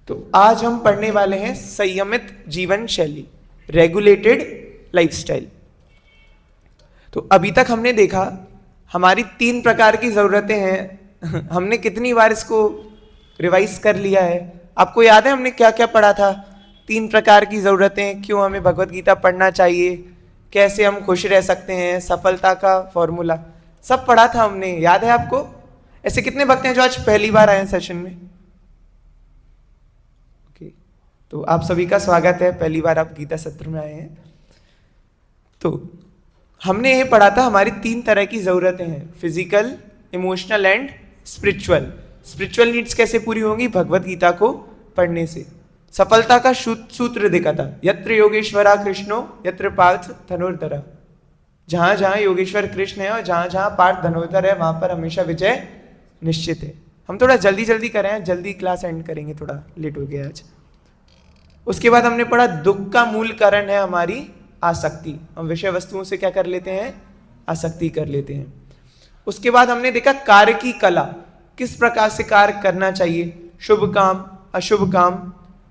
तो आज हम पढ़ने वाले हैं संयमित जीवन शैली, रेगुलेटेड लाइफस्टाइल। तो अभी तक हमने देखा हमारी 3 प्रकार की जरूरतें हैं। हमने कितनी बार इसको रिवाइज कर लिया है? आपको याद है हमने क्या क्या पढ़ा था? 3 प्रकार की जरूरतें, क्यों हमें भगवत गीता पढ़ना चाहिए, कैसे हम खुश रह सकते हैं, सफलता का फॉर्मूला, सब पढ़ा था हमने। याद है आपको? ऐसे कितने भक्त हैं जो आज पहली बार आए हैं सेशन में? ओके, तो आप सभी का स्वागत है, पहली बार आप गीता सत्र में आए हैं। तो हमने ये पढ़ा था हमारी 3 तरह की जरूरतें हैं, physical, emotional and spiritual. Spiritual needs कैसे पूरी होंगी? भगवत गीता को पढ़ने से। सफलता का सूत्र देखा था, यत्र योगेश्वरा कृष्णो यत्र पार्थ धनुर्धर। जहां जहां योगेश्वर कृष्ण है और जहां जहां पार्थ धनुर्धर है, वहां पर हमेशा विजय निश्चित है। हम थोड़ा जल्दी जल्दी कर रहे हैं, जल्दी क्लास एंड करेंगे, थोड़ा लेट हो गया आज। उसके बाद हमने पढ़ा दुख का मूल कारण है हमारी आसक्ति। हम विषय वस्तुओं से क्या कर लेते हैं? आसक्ति कर लेते हैं। उसके बाद हमने देखा कार्य की कला, किस प्रकार से कार्य करना चाहिए, शुभ काम, अशुभ काम,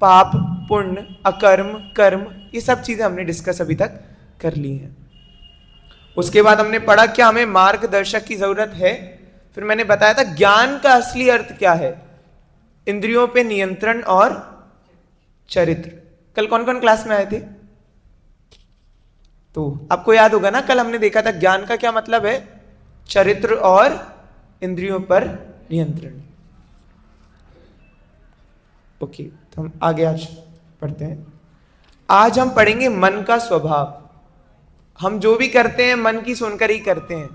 पाप, पुण्य, अकर्म, कर्म, ये सब चीजें हमने डिस्कस अभी तक कर ली हैं। उसके बाद हमने पढ़ा क्या हमें मार्गदर्शक की जरूरत है। फिर मैंने बताया था ज्ञान का असली अर्थ क्या है, इंद्रियों पे नियंत्रण और चरित्र। कल कौन कौन क्लास में आए थे? तो आपको याद होगा ना, कल हमने देखा था ज्ञान का क्या मतलब है, चरित्र और इंद्रियों पर नियंत्रण। ओके, तो हम आगे आज पढ़ते हैं। आज हम पढ़ेंगे मन का स्वभाव। हम जो भी करते हैं मन की सुनकर ही करते हैं।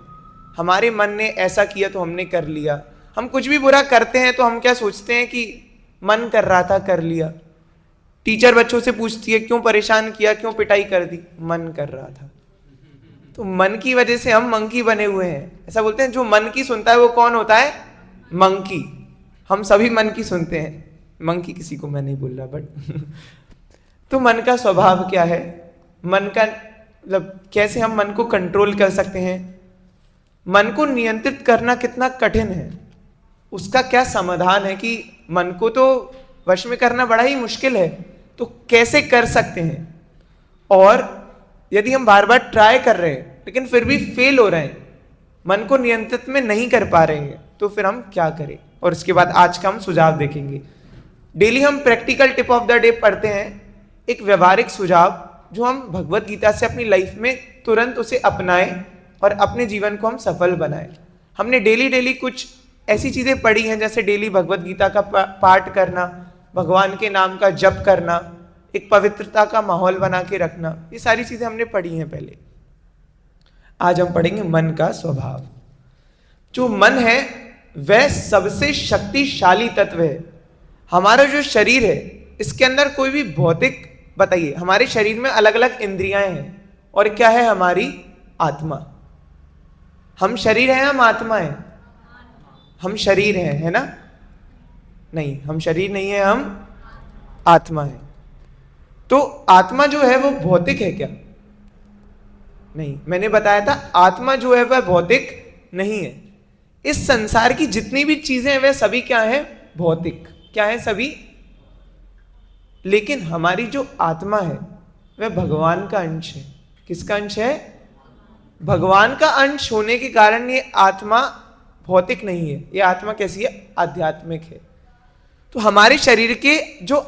हमारे मन ने ऐसा किया तो हमने कर लिया। हम कुछ भी बुरा करते हैं तो हम क्या सोचते हैं कि मन कर रहा था, कर लिया। टीचर बच्चों से पूछती है क्यों परेशान किया, क्यों पिटाई कर दी? मन कर रहा था। तो मन की वजह से हम मंकी बने हुए हैं। ऐसा बोलते हैं जो मन की सुनता है वो कौन होता है? मंकी। हम सभी मन की सुनते हैं, मंकी किसी को मैं नहीं बोल रहा, बट तो मन का स्वभाव क्या है, मन का मतलब कैसे हम मन को कंट्रोल कर सकते हैं, मन को नियंत्रित करना कितना कठिन है, उसका क्या समाधान है कि मन को तो वश में करना बड़ा ही मुश्किल है, तो कैसे कर सकते हैं। और यदि हम बार बार ट्राई कर रहे हैं लेकिन फिर भी फेल हो रहे हैं, मन को नियंत्रित में नहीं कर पा रहे हैं, तो फिर हम क्या करें। और इसके बाद आज का हम सुझाव देखेंगे। डेली हम practical tip of the day पढ़ते हैं, एक व्यवहारिक सुझाव जो हम भगवत गीता से अपनी लाइफ में तुरंत उसे अपनाएं और अपने जीवन को हम सफल बनाएं। हमने डेली कुछ ऐसी चीजें पढ़ी हैं, जैसे डेली भगवत गीता का पाठ करना, भगवान के नाम का जप करना, एक पवित्रता का माहौल बना के रखना, ये सारी चीजें हमने पढ़ी हैं पहले। आज हम पढ़ेंगे मन का स्वभाव। जो मन है वह सबसे शक्तिशाली तत्व है। हमारा जो शरीर है इसके अंदर कोई भी भौतिक, बताइए, हमारे शरीर में अलग अलग इंद्रियां हैं और क्या है हमारी आत्मा। हम शरीर हैं, हम आत्मा है? हम शरीर हैं, है ना? नहीं, हम शरीर नहीं है, हम आत्मा है। तो आत्मा जो है वो भौतिक है क्या? नहीं, मैंने बताया था आत्मा जो है वह भौतिक नहीं है। इस संसार की जितनी भी चीजें हैं वह सभी क्या है? भौतिक। क्या है? सभी। लेकिन हमारी जो आत्मा है वह भगवान का अंश है। किसका अंश है? भगवान का अंश होने के कारण ये आत्मा भौतिक नहीं है। ये आत्मा कैसी है? आध्यात्मिक है। तो हमारे शरीर के जो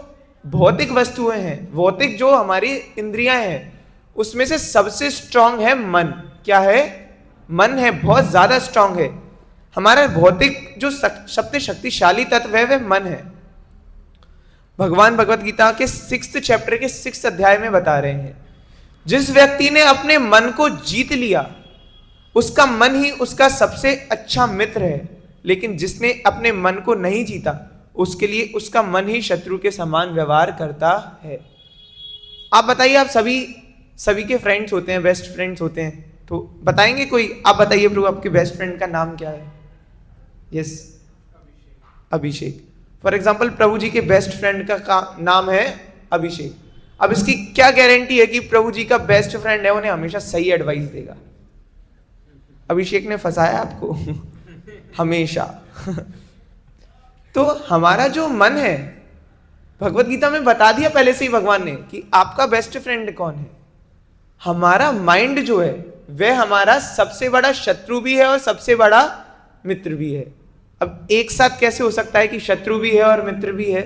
भौतिक वस्तुएं हैं, भौतिक जो हमारी इंद्रियां हैं, उसमें से सबसे स्ट्रांग है मन। क्या है? मन है, बहुत ज्यादा स्ट्रांग है। हमारा भौतिक जो सबसे शक्तिशाली तत्व है वह मन है। भगवान भगवत गीता के 6th चैप्टर के 6th अध्याय में बता रहे हैं, जिस व्यक्ति ने अपने मन को जीत लिया उसका मन ही उसका सबसे अच्छा मित्र है, लेकिन जिसने अपने मन को नहीं जीता उसके लिए उसका मन ही शत्रु के समान व्यवहार करता है। आप बताइए, आप सभी के फ्रेंड्स होते हैं, बेस्ट फ्रेंड्स होते हैं, तो बताएंगे कोई? आप बताइए प्रभु, आपके बेस्ट फ्रेंड का नाम क्या है? Yes, Abhishek. फॉर एग्जाम्पल प्रभु जी के बेस्ट फ्रेंड का नाम है अभिषेक। अब इसकी क्या गारंटी है कि प्रभु जी का बेस्ट फ्रेंड है उन्हें हमेशा सही एडवाइस देगा? अभिषेक ने फंसाया आपको हमेशा। तो हमारा जो मन है भगवत गीता में बता दिया पहले से ही भगवान ने कि आपका बेस्ट फ्रेंड कौन है। हमारा माइंड जो है वह हमारा सबसे बड़ा शत्रु भी है और सबसे बड़ा मित्र भी है। अब एक साथ कैसे हो सकता है कि शत्रु भी है और मित्र भी है?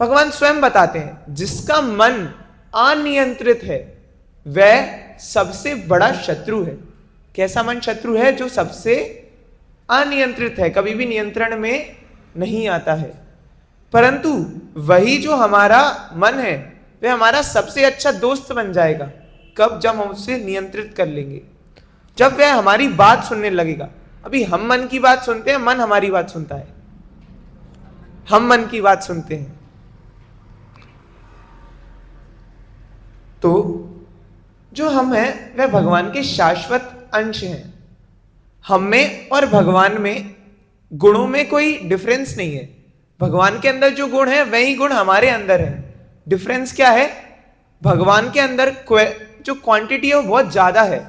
भगवान स्वयं बताते हैं, जिसका मन अनियंत्रित है वह सबसे बड़ा शत्रु है। कैसा मन शत्रु है? जो सबसे अनियंत्रित है, कभी भी नियंत्रण में नहीं आता है। परंतु वही जो हमारा मन है वह हमारा सबसे अच्छा दोस्त बन जाएगा। कब? जब हम उसे नियंत्रित कर लेंगे, जब वह हमारी बात सुनने लगेगा। अभी हम मन की बात सुनते हैं, मन हमारी बात सुनता है, हम मन की बात सुनते हैं। तो जो हम हैं वह भगवान के शाश्वत अंश हैं। हम में और भगवान में गुणों में कोई डिफरेंस नहीं है। भगवान के अंदर जो गुण है वही गुण हमारे अंदर है। डिफरेंस क्या है? भगवान के अंदर जो क्वांटिटी है वो बहुत ज्यादा है।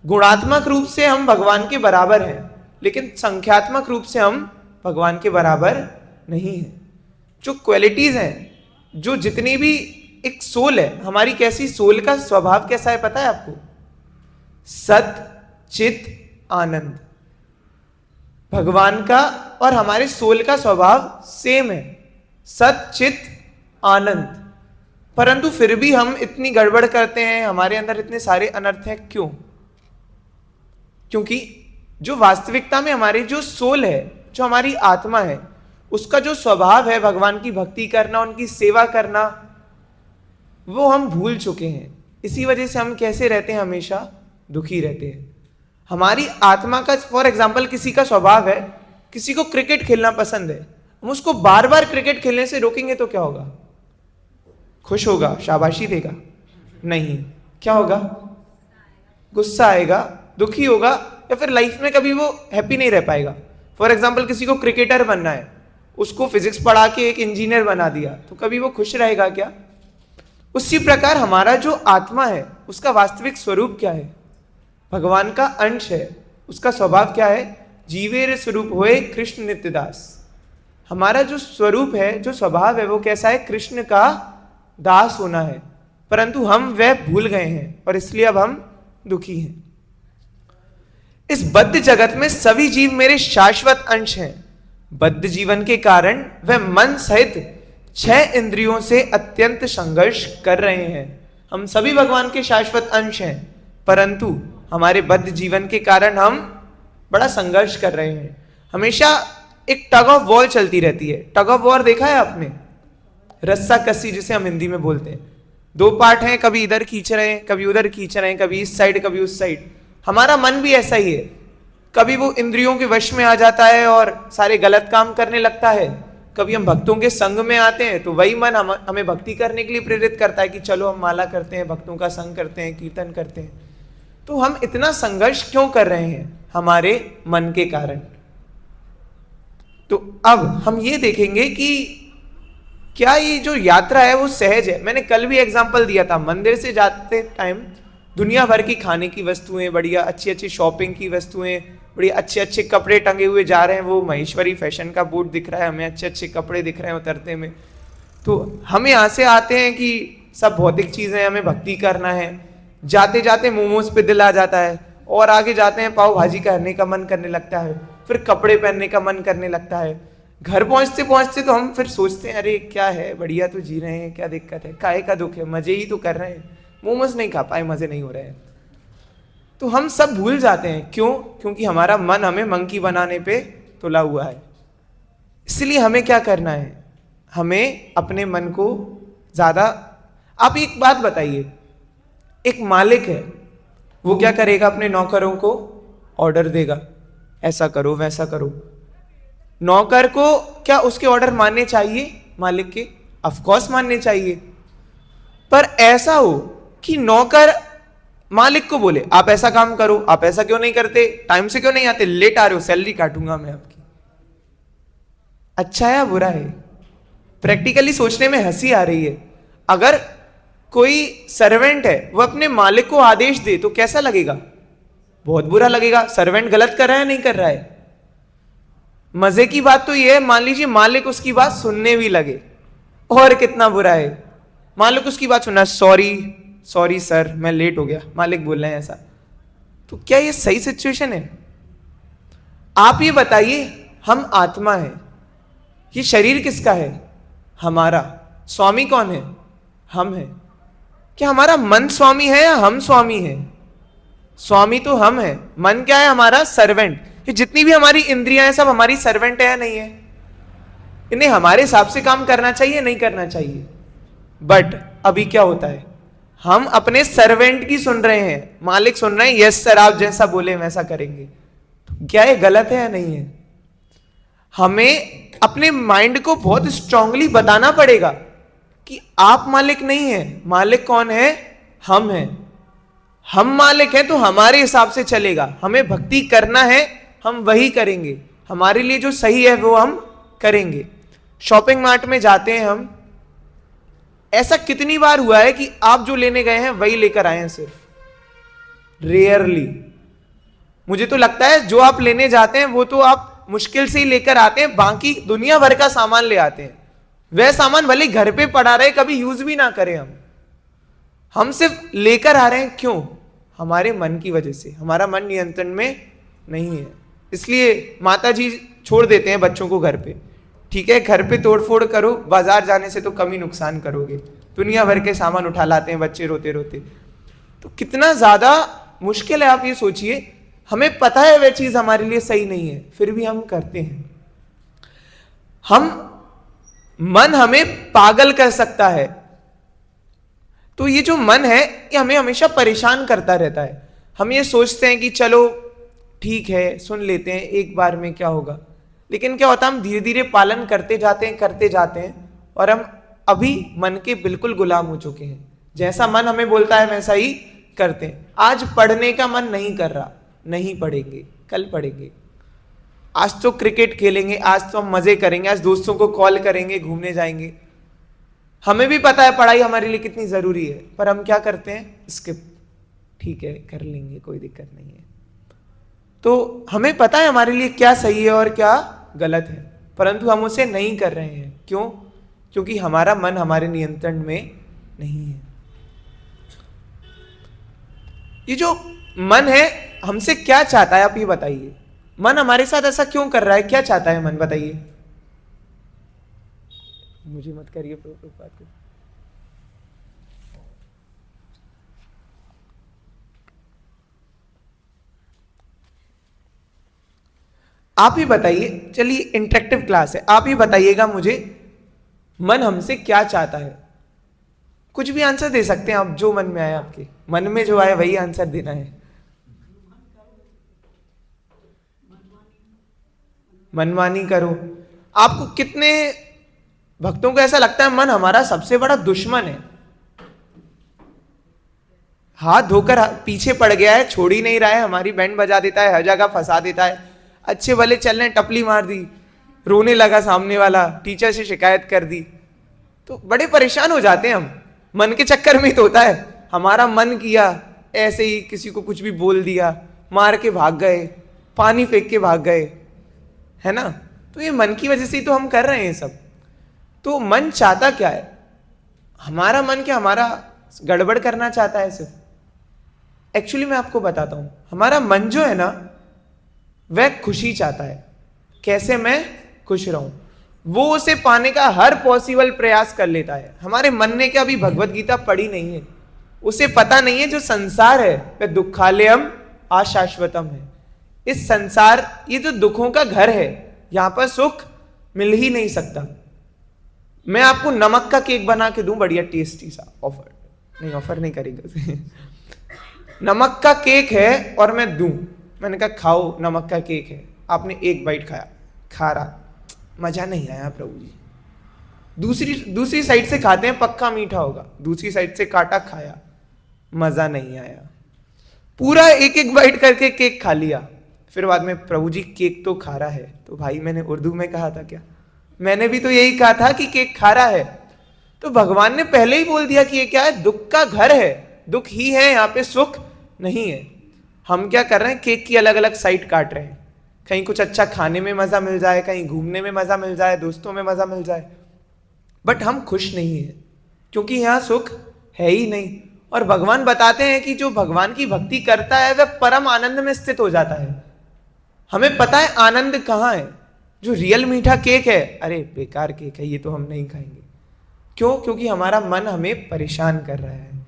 गुणात्मक रूप से हम भगवान के बराबर हैं, लेकिन संख्यात्मक रूप से हम भगवान के बराबर नहीं हैं। जो क्वालिटीज हैं, जो जितनी भी एक सोल है हमारी, कैसी सोल का स्वभाव कैसा है पता है आपको? सत चित आनंद। भगवान का और हमारे सोल का स्वभाव सेम है, सत चित आनंद। परंतु फिर भी हम इतनी गड़बड़ करते हैं, हमारे अंदर इतने सारे अनर्थ हैं। क्यों? क्योंकि जो वास्तविकता में हमारी जो सोल है, जो हमारी आत्मा है, उसका जो स्वभाव है भगवान की भक्ति करना, उनकी सेवा करना, वो हम भूल चुके हैं। इसी वजह से हम कैसे रहते हैं? हमेशा दुखी रहते हैं। हमारी आत्मा का, फॉर एग्जाम्पल, किसी का स्वभाव है, किसी को क्रिकेट खेलना पसंद है, हम उसको बार बार क्रिकेट खेलने से रोकेंगे तो क्या होगा? खुश होगा, शाबाशी देगा? नहीं। क्या होगा? गुस्सा आएगा, दुखी होगा, या फिर लाइफ में कभी वो हैप्पी नहीं रह पाएगा। फॉर एग्जाम्पल, किसी को क्रिकेटर बनना है, उसको फिजिक्स पढ़ा के एक इंजीनियर बना दिया, तो कभी वो खुश रहेगा क्या? उसी प्रकार हमारा जो आत्मा है उसका वास्तविक स्वरूप क्या है? भगवान का अंश है। उसका स्वभाव क्या है? जीवेर स्वरूप होए कृष्ण नित्यदास। हमारा जो स्वरूप है, जो स्वभाव है, वो कैसा है? कृष्ण का दास होना है। परंतु हम वह भूल गए हैं और इसलिए अब हम दुखी हैं। इस बद्ध जगत में सभी जीव मेरे शाश्वत अंश हैं। बद्ध जीवन के कारण वह मन सहित 6 इंद्रियों से अत्यंत संघर्ष कर रहे हैं। हम सभी भगवान के शाश्वत अंश हैं, परंतु हमारे बद्ध जीवन के कारण हम बड़ा संघर्ष कर रहे हैं। हमेशा एक टग ऑफ वॉर चलती रहती है। टग ऑफ वॉर देखा है आपने? रस्सा कस्सी जिसे हम हिंदी में बोलते हैं। 2 पार्ट हैं, कभी इधर खींच रहे हैं, कभी उधर खींच रहे हैं, कभी इस साइड कभी उस साइड। हमारा मन भी ऐसा ही है। कभी वो इंद्रियों के वश में आ जाता है और सारे गलत काम करने लगता है। कभी हम भक्तों के संग में आते हैं तो वही मन हमें भक्ति करने के लिए प्रेरित करता है कि चलो हम माला करते हैं, भक्तों का संग करते हैं, कीर्तन करते हैं। तो हम इतना संघर्ष क्यों कर रहे हैं? हमारे मन के कारण। तो अब हम ये देखेंगे कि क्या ये जो यात्रा है वो सहज है। मैंने कल भी एग्जांपल दिया था, मंदिर से जाते टाइम दुनिया भर की खाने की वस्तुएं, बढ़िया अच्छी अच्छी शॉपिंग की वस्तुएं, बढ़िया अच्छे अच्छे कपड़े टंगे हुए जा रहे हैं। वो महेश्वरी फैशन का बोर्ड दिख रहा है, हमें अच्छे अच्छे कपड़े दिख रहे हैं उतरते में। तो हम यहाँ से आते हैं कि सब भौतिक चीजें, हमें भक्ति करना है। जाते जाते मोमोज पे दिल आ जाता है, और आगे जाते हैं पाव भाजी करने का मन करने लगता है, फिर कपड़े पहनने का मन करने लगता है। घर पहुंचते पहुंचते तो हम फिर सोचते हैं, अरे क्या है, बढ़िया तो जी रहे हैं, क्या दिक्कत है, काहे का दुख है, मजे ही तो कर रहे हैं, मोमोज नहीं खा पाए, मजे नहीं हो रहे हैं। तो हम सब भूल जाते हैं। क्यों? क्योंकि हमारा मन हमें मंकी बनाने पे तुला हुआ है। इसलिए हमें क्या करना है? हमें अपने मन को ज्यादा, आप एक बात बताइए, एक मालिक है, वो क्या करेगा? अपने नौकरों को ऑर्डर देगा, ऐसा करो वैसा करो। नौकर को क्या उसके ऑर्डर मानने चाहिए? मालिक के ऑफ कोर्स मानने चाहिए। पर ऐसा हो कि नौकर मालिक को बोले आप ऐसा काम करो, आप ऐसा क्यों नहीं करते, टाइम से क्यों नहीं आते, लेट आ रहे हो, सैलरी काटूंगा मैं आपकी। अच्छा है या बुरा है? प्रैक्टिकली सोचने में हंसी आ रही है। अगर कोई सर्वेंट है, वो अपने मालिक को आदेश दे तो कैसा लगेगा? बहुत बुरा लगेगा। सर्वेंट गलत कर रहा है, नहीं कर रहा है? मजे की बात तो यह है, मान लीजिए मालिक उसकी बात सुनने भी लगे, और कितना बुरा है। मान लो कि उसकी बात सुनना, सॉरी सॉरी सर मैं लेट हो गया, मालिक बोल रहे हैं ऐसा, तो क्या ये सही सिचुएशन है? आप ये बताइए, हम आत्मा है, ये शरीर किसका है? हमारा। स्वामी कौन है? हम है। क्या हमारा मन स्वामी है या हम स्वामी है? स्वामी तो हम है, मन क्या है? हमारा सर्वेंट। ये जितनी भी हमारी इंद्रियां हैं सब हमारी सर्वेंट है या नहीं है? इन्हें हमारे हिसाब से काम करना चाहिए, नहीं करना चाहिए। बट अभी क्या होता है, हम अपने सर्वेंट की सुन रहे हैं, मालिक सुन रहे हैं, यस सर आप जैसा बोले वैसा करेंगे। तो क्या ये गलत है या नहीं है? हमें अपने माइंड को बहुत स्ट्रांगली बताना पड़ेगा कि आप मालिक नहीं है। मालिक कौन है? हम हैं। हम मालिक हैं तो हमारे हिसाब से चलेगा। हमें भक्ति करना है, हम वही करेंगे। हमारे लिए जो सही है वो हम करेंगे। शॉपिंग मार्ट में जाते हैं हम, ऐसा कितनी बार हुआ है कि आप जो लेने गए हैं वही लेकर आए हैं? सिर्फ रेयरली। मुझे तो लगता है जो आप लेने जाते हैं वो तो आप मुश्किल से ही लेकर आते हैं, बाकी दुनिया भर का सामान ले आते हैं। वह सामान भले घर पे पड़ा रहे, कभी यूज भी ना करें हम सिर्फ लेकर आ रहे हैं। क्यों? हमारे मन की वजह से। हमारा मन नियंत्रण में नहीं है, इसलिए माता जी छोड़ देते हैं बच्चों को घर पे। ठीक है, घर पे तोड़फोड़ करो, बाजार जाने से तो कम ही नुकसान करोगे। दुनिया भर के सामान उठा लाते हैं बच्चे रोते रोते, तो कितना ज्यादा मुश्किल है। आप ये सोचिए, हमें पता है वह चीज हमारे लिए सही नहीं है, फिर भी हम करते हैं। मन हमें पागल कर सकता है। तो ये जो मन है ये हमें हमेशा परेशान करता रहता है। हम ये सोचते हैं कि चलो ठीक है सुन लेते हैं, एक बार में क्या होगा। लेकिन क्या होता है, हम धीरे धीरे पालन करते जाते हैं और हम अभी मन के बिल्कुल गुलाम हो चुके हैं। जैसा मन हमें बोलता है वैसा ही करते हैं। आज पढ़ने का मन नहीं कर रहा, नहीं पढ़ेंगे, कल पढ़ेंगे। आज तो क्रिकेट खेलेंगे, आज तो हम मजे करेंगे, आज दोस्तों को कॉल करेंगे, घूमने जाएंगे। हमें भी पता है पढ़ाई हमारे लिए कितनी जरूरी है, पर हम क्या करते हैं? स्किप। ठीक है कर लेंगे, कोई दिक्कत नहीं है। तो हमें पता है हमारे लिए क्या सही है और क्या गलत है, परंतु हम उसे नहीं कर रहे हैं। क्यों? क्योंकि हमारा मन हमारे नियंत्रण में नहीं है। ये जो मन है हमसे क्या चाहता है, आप ये बताइए। मन हमारे साथ ऐसा क्यों कर रहा है? क्या चाहता है मन, बताइए। मुझे मत करिए बात को। आप ही बताइए, चलिए इंटरेक्टिव क्लास है, आप ही बताइएगा मुझे मन हमसे क्या चाहता है। कुछ भी आंसर दे सकते हैं आप, जो मन में आए, आपके मन में जो आए वही आंसर देना है। मनमानी करो। आपको कितने भक्तों को ऐसा लगता है मन हमारा सबसे बड़ा दुश्मन है, हाथ धोकर पीछे पड़ गया है, छोड़ ही नहीं रहा है, हमारी बैंड बजा देता है, हर जगह फंसा देता है। अच्छे भले चल रहे हैं, टपली मार दी, रोने लगा सामने वाला, टीचर से शिकायत कर दी, तो बड़े परेशान हो जाते हैं हम। मन के चक्कर में ही तो होता है। हमारा मन किया, ऐसे ही किसी को कुछ भी बोल दिया, मार के भाग गए, पानी फेंक के भाग गए, है ना। तो ये मन की वजह से ही तो हम कर रहे हैं सब। तो मन चाहता क्या है? हमारा मन क्या हमारा गड़बड़ करना चाहता है सिर्फ? एक्चुअली मैं आपको बताता हूं, हमारा मन जो है ना वह खुशी चाहता है। कैसे मैं खुश रहूं, वो उसे पाने का हर पॉसिबल प्रयास कर लेता है। हमारे मन ने क्या अभी भगवत गीता पढ़ी नहीं है, उसे पता नहीं है जो संसार है वह दुखालयम अशाश्वतम है। इस संसार ये जो दुखों का घर है, यहां पर सुख मिल ही नहीं सकता। मैं आपको नमक का केक बना के दूं बढ़िया टेस्टी सा, ऑफर नहीं करेगा नमक का केक है और मैं दूं, मैंने कहा खाओ नमक का केक है, आपने एक बाइट खाया, खा रहा, मजा नहीं आया प्रभु जी। दूसरी साइड से खाते हैं, पक्का मीठा होगा, दूसरी साइड से काटा, खाया, मजा नहीं आया, पूरा एक एक बाइट करके केक खा लिया। फिर बाद में प्रभु जी केक तो खा रहा है, तो भाई मैंने उर्दू में कहा था क्या? मैंने भी तो यही कहा था कि केक खा रहा है। तो भगवान ने पहले ही बोल दिया कि ये क्या है? दुख का घर है, दुख ही है, यहाँ पे सुख नहीं है। हम क्या कर रहे हैं? केक की अलग अलग साइड काट रहे हैं, कहीं कुछ अच्छा खाने में मजा मिल जाए, कहीं घूमने में मजा मिल जाए, दोस्तों में मजा मिल जाए। बट हम खुश नहीं हैं, क्योंकि यहां सुख है ही नहीं। और भगवान बताते हैं कि जो भगवान की भक्ति करता है वह परम आनंद में स्थित हो जाता है। हमें पता है आनंद कहां है। जो रियल मीठा केक है, अरे बेकार केक है, ये तो हम नहीं खाएंगे। क्यों? क्योंकि हमारा मन हमें परेशान कर रहा है।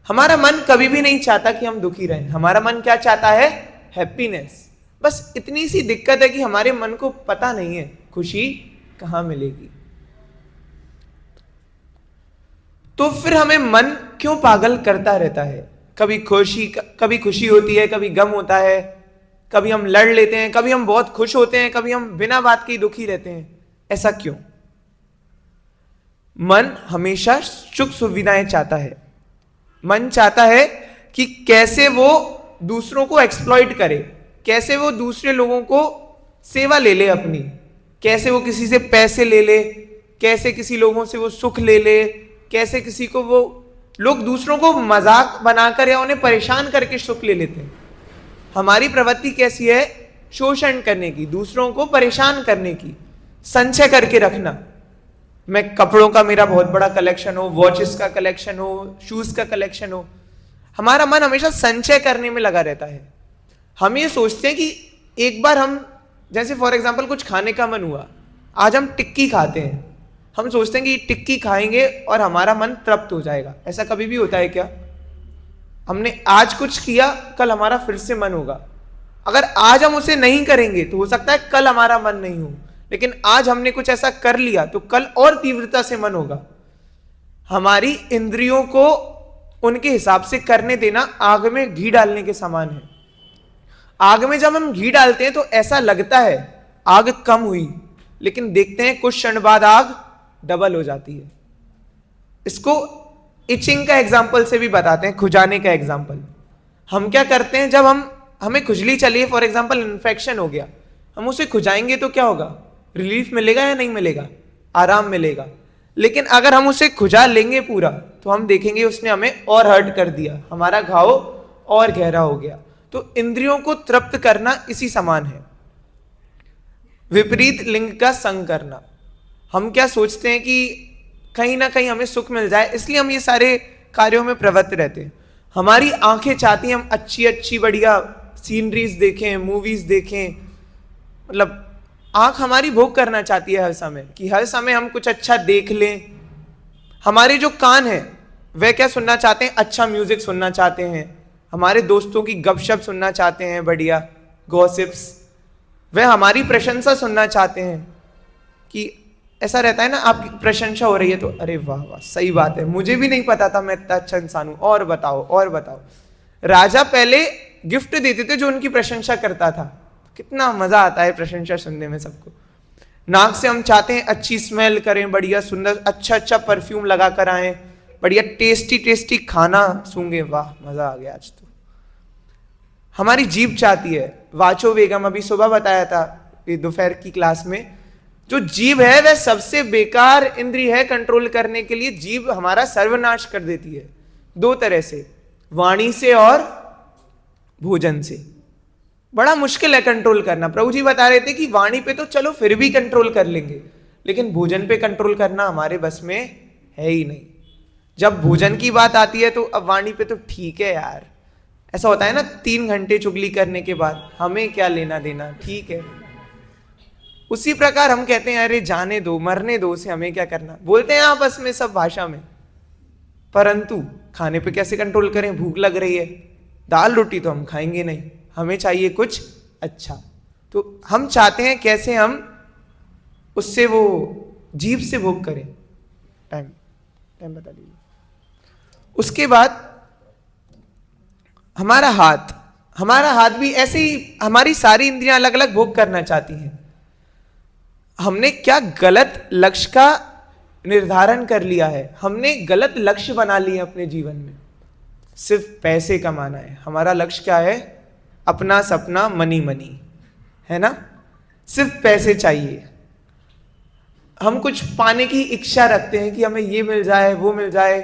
हमारा मन कभी भी नहीं चाहता कि हम दुखी रहें। हमारा मन क्या चाहता है? हैप्पीनेस। बस इतनी सी दिक्कत है कि हमारे मन को पता नहीं है खुशी कहां मिलेगी। तो फिर हमें मन क्यों पागल करता रहता है? कभी खुशी होती है, कभी गम होता है, कभी हम लड़ लेते हैं, कभी हम बहुत खुश होते हैं, कभी हम बिना बात के दुखी रहते हैं। ऐसा क्यों? मन हमेशा सुख सुविधाएं चाहता है। मन चाहता है कि कैसे वो दूसरों को एक्सप्लॉइट करे, कैसे वो दूसरे लोगों को सेवा ले ले अपनी, कैसे वो किसी से पैसे ले ले, कैसे किसी लोगों से वो सुख ले ले, कैसे किसी को वो लोग दूसरों को मजाक बनाकर या उन्हें परेशान करके सुख ले लेते हैं। हमारी प्रवृत्ति कैसी है? शोषण करने की, दूसरों को परेशान करने की, संचय करके रखना। मैं कपड़ों का मेरा बहुत बड़ा कलेक्शन हो, वॉचेस का कलेक्शन हो, शूज का कलेक्शन हो। हमारा मन हमेशा संचय करने में लगा रहता है। हम ये सोचते हैं कि एक बार हम, जैसे फॉर एग्जाम्पल कुछ खाने का मन हुआ, आज हम टिक्की खाते हैं, हम सोचते हैं कि टिक्की खाएंगे और हमारा मन तृप्त हो जाएगा। ऐसा कभी भी होता है क्या? हमने आज कुछ किया, कल हमारा फिर से मन होगा। अगर आज हम उसे नहीं करेंगे तो हो सकता है कल हमारा मन नहीं हो, लेकिन आज हमने कुछ ऐसा कर लिया तो कल और तीव्रता से मन होगा। हमारी इंद्रियों को उनके हिसाब से करने देना आग में घी डालने के समान है। आग में जब हम घी डालते हैं तो ऐसा लगता है आग कम हुई, लेकिन देखते हैं कुछ क्षण बाद आग डबल हो जाती है। इसको इचिंग का एग्जाम्पल से भी बताते हैं, खुजाने का एग्जाम्पल। हम क्या करते हैं, जब हमें खुजली चली है, फॉर एग्जाम्पल इन्फेक्शन हो गया, हम उसे खुजाएंगे तो क्या होगा? रिलीफ मिलेगा या नहीं मिलेगा? आराम मिलेगा। लेकिन अगर हम उसे खुजा लेंगे पूरा, तो हम देखेंगे उसने हमें और हर्ट कर दिया, हमारा घाव और गहरा हो गया। तो इंद्रियों को तृप्त करना इसी समान है। विपरीत लिंग का संग करना। हम क्या सोचते हैं कि कहीं ना कहीं हमें सुख मिल जाए, इसलिए हम ये सारे कार्यों में प्रवृत्त रहते हैं। हमारी आंखें चाहती हैं हम अच्छी अच्छी बढ़िया सीनरीज देखें, मूवीज देखें। मतलब आंख हमारी भोग करना चाहती है हर समय, कि हर समय हम कुछ अच्छा देख लें। हमारे जो कान हैं वह क्या सुनना चाहते हैं? अच्छा म्यूजिक सुनना चाहते हैं, हमारे दोस्तों की गपशप सुनना चाहते हैं, बढ़िया गॉसिप्स। वह हमारी प्रशंसा सुनना चाहते हैं, कि ऐसा रहता है ना, आपकी प्रशंसा हो रही है तो अरे वाह वाह सही बात है, मुझे भी नहीं पता था मैं इतना अच्छा इंसान हूं, और बताओ और बताओ। राजा पहले गिफ्ट देते थे जो उनकी प्रशंसा करता था। कितना मजा आता है प्रशंसा सुनने में सबको। नाक से हम चाहते हैं अच्छी स्मेल करें, बढ़िया सुंदर अच्छा अच्छा परफ्यूम लगा कर आए, बढ़िया टेस्टी टेस्टी खाना सूंघे, वाह मजा आ गया आज तो। हमारी जीभ चाहती है वाचो वेगम, अभी सुबह बताया था दोपहर की क्लास में, जो जीभ है वह सबसे बेकार इंद्रिय है कंट्रोल करने के लिए। जीभ हमारा सर्वनाश कर देती है दो तरह से, वाणी से और भोजन से। बड़ा मुश्किल है कंट्रोल करना। प्रभु जी बता रहे थे कि वाणी पे तो चलो फिर भी कंट्रोल कर लेंगे, लेकिन भोजन पे कंट्रोल करना हमारे बस में है ही नहीं। जब भोजन की बात आती है तो अब वाणी पे तो ठीक है यार, ऐसा होता है ना 3 घंटे चुगली करने के बाद हमें क्या लेना देना, ठीक है। उसी प्रकार हम कहते हैं अरे जाने दो, मरने दो उसे, हमें क्या करना, बोलते हैं आपस में सब भाषा में। परंतु खाने पे कैसे कंट्रोल करें? भूख लग रही है, दाल रोटी तो हम खाएंगे नहीं, हमें चाहिए कुछ अच्छा। तो हम चाहते हैं कैसे हम उससे वो जीभ से भोग करें। टाइम बता दीजिए। उसके बाद हमारा हाथ भी ऐसे ही, हमारी सारी इंद्रियां अलग अलग भोग करना चाहती हैं। हमने क्या गलत लक्ष्य का निर्धारण कर लिया है, हमने गलत लक्ष्य बना लिए अपने जीवन में। सिर्फ पैसे कमाना है हमारा लक्ष्य। क्या है? अपना सपना मनी मनी, है ना, सिर्फ पैसे चाहिए। हम कुछ पाने की इच्छा रखते हैं कि हमें ये मिल जाए वो मिल जाए,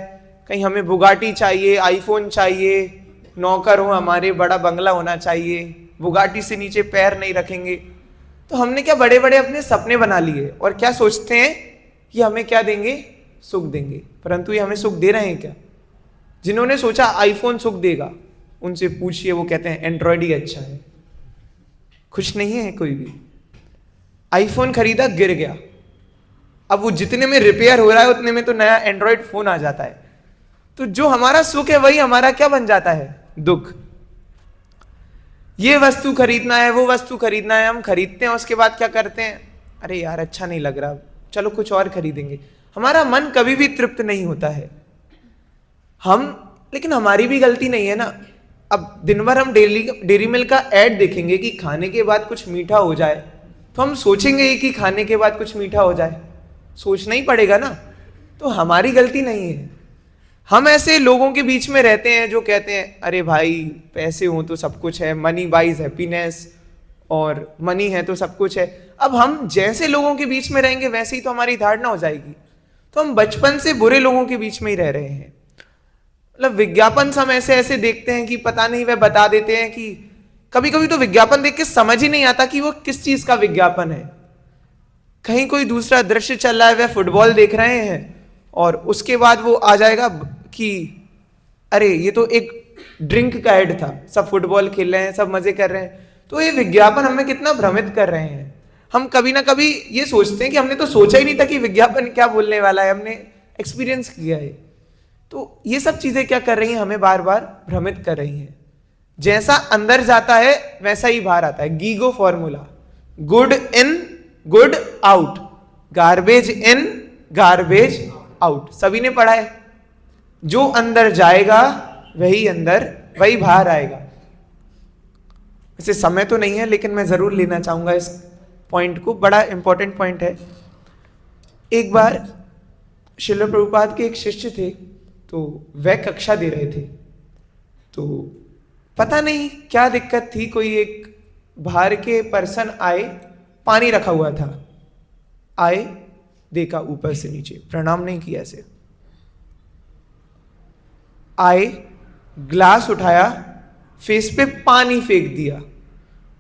कहीं हमें बुगाटी चाहिए, आईफोन चाहिए, नौकर हो हमारे, बड़ा बंगला होना चाहिए, बुगाटी से नीचे पैर नहीं रखेंगे। तो हमने क्या बड़े बड़े अपने सपने बना लिए और क्या सोचते हैं ये हमें क्या देंगे, सुख देंगे, परंतु ये हमें सुख दे रहे हैं क्या? जिन्होंने सोचा आईफोन सुख देगा, उनसे पूछिए, वो कहते हैं एंड्रॉयड ही अच्छा है। खुश नहीं है कोई भी। आईफोन खरीदा, गिर गया, अब वो जितने में रिपेयर हो रहा है उतने में तो नया एंड्रॉयड फोन आ जाता है। तो जो हमारा सुख है वही हमारा क्या बन जाता है, दुख। ये वस्तु खरीदना है, वो वस्तु खरीदना है, हम खरीदते हैं, उसके बाद क्या करते हैं, अरे यार अच्छा नहीं लग रहा, चलो कुछ और खरीदेंगे। हमारा मन कभी भी तृप्त नहीं होता है। लेकिन हमारी भी गलती नहीं है ना। अब दिन भर हम डेयरी मिल्क का ऐड देखेंगे कि खाने के बाद कुछ मीठा हो जाए, तो हम सोचेंगे ही कि खाने के बाद कुछ मीठा हो जाए, सोचना ही पड़ेगा ना। तो हमारी गलती नहीं है। हम ऐसे लोगों के बीच में रहते हैं जो कहते हैं अरे भाई पैसे हो तो सब कुछ है, मनी बाइज हैप्पीनेस, और मनी है तो सब कुछ है। अब हम जैसे लोगों के बीच में रहेंगे वैसे ही तो हमारी धारणा हो जाएगी। तो हम बचपन से बुरे लोगों के बीच में ही रह रहे हैं। मतलब विज्ञापन हम ऐसे ऐसे देखते हैं कि पता नहीं, वह बता देते हैं कि कभी कभी तो विज्ञापन देख के समझ ही नहीं आता कि वो किस चीज का विज्ञापन है। कहीं कोई दूसरा दृश्य चल रहा है, वह फुटबॉल देख रहे हैं और उसके बाद वो आ जाएगा कि अरे ये तो एक ड्रिंक का ऐड था, सब फुटबॉल खेल रहे हैं, सब मजे कर रहे हैं। तो ये विज्ञापन हमें कितना भ्रमित कर रहे हैं। हम कभी ना कभी ये सोचते हैं कि हमने तो सोचा ही नहीं था कि विज्ञापन क्या बोलने वाला है, हमने एक्सपीरियंस किया है। तो ये सब चीजें क्या कर रही हैं, हमें बार बार भ्रमित कर रही हैं। जैसा अंदर जाता है वैसा ही बाहर आता है। GIGO formula, good in good out, garbage in garbage out, सभी ने पढ़ा है। जो अंदर जाएगा वही बाहर आएगा। वैसे समय तो नहीं है लेकिन मैं जरूर लेना चाहूंगा इस पॉइंट को, बड़ा इंपॉर्टेंट पॉइंट है। एक बार श्रील प्रभुपाद के एक शिष्य थे, तो वह कक्षा दे रहे थे। तो पता नहीं क्या दिक्कत थी, कोई एक बाहर के पर्सन आए, पानी रखा हुआ था, आए, देखा ऊपर से नीचे, प्रणाम नहीं किया ऐसे, आए, ग्लास उठाया, फेस पे पानी फेंक दिया।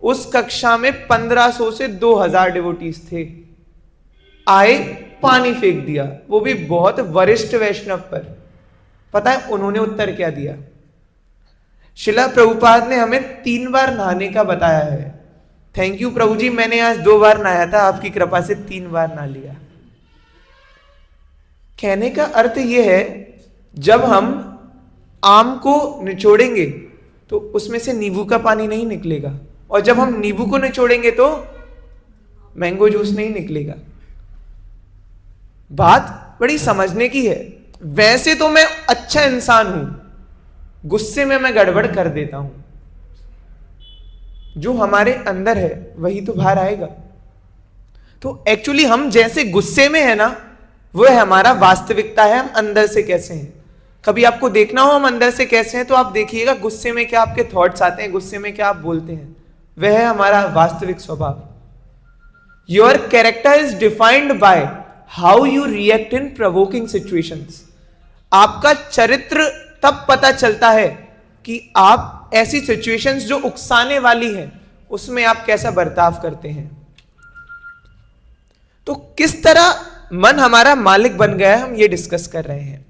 उस कक्षा में 1500 से 2000 डिवोटीज थे। आए, पानी फेंक दिया, वो भी बहुत वरिष्ठ वैष्णव पर। पता है उन्होंने उत्तर क्या दिया? शिला प्रभुपाद ने हमें 3 बार नहाने का बताया है। थैंक यू प्रभु जी, मैंने आज 2 बार नहाया था, आपकी कृपा से 3 बार नहा लिया। कहने का अर्थ यह है, जब हम आम को निचोड़ेंगे तो उसमें से नींबू का पानी नहीं निकलेगा, और जब हम नींबू को निचोड़ेंगे तो मैंगो जूस नहीं निकलेगा। बात बड़ी समझने की है। वैसे तो मैं अच्छा इंसान हूं, गुस्से में मैं गड़बड़ कर देता हूं। जो हमारे अंदर है वही तो बाहर आएगा। तो एक्चुअली हम जैसे गुस्से में है ना, वो है हमारा वास्तविकता है, हम अंदर से कैसे हैं। कभी आपको देखना हो हम अंदर से कैसे हैं, तो आप देखिएगा गुस्से में क्या आपके थॉट्स आते हैं, गुस्से में क्या आप बोलते हैं, वह है हमारा वास्तविक स्वभाव। Your character is defined by how you react in provoking situations. आपका चरित्र तब पता चलता है कि आप ऐसी सिचुएशंस जो उकसाने वाली हैं उसमें आप कैसा बर्ताव करते हैं। तो किस तरह मन हमारा मालिक बन गया है, हम ये डिस्कस कर रहे हैं।